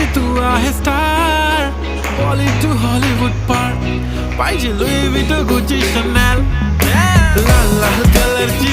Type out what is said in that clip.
baby तू आहे star, Bollywood to Hollywood पार, पाहिजे लुई विटो गुची शनेल, लाल लाल कलरची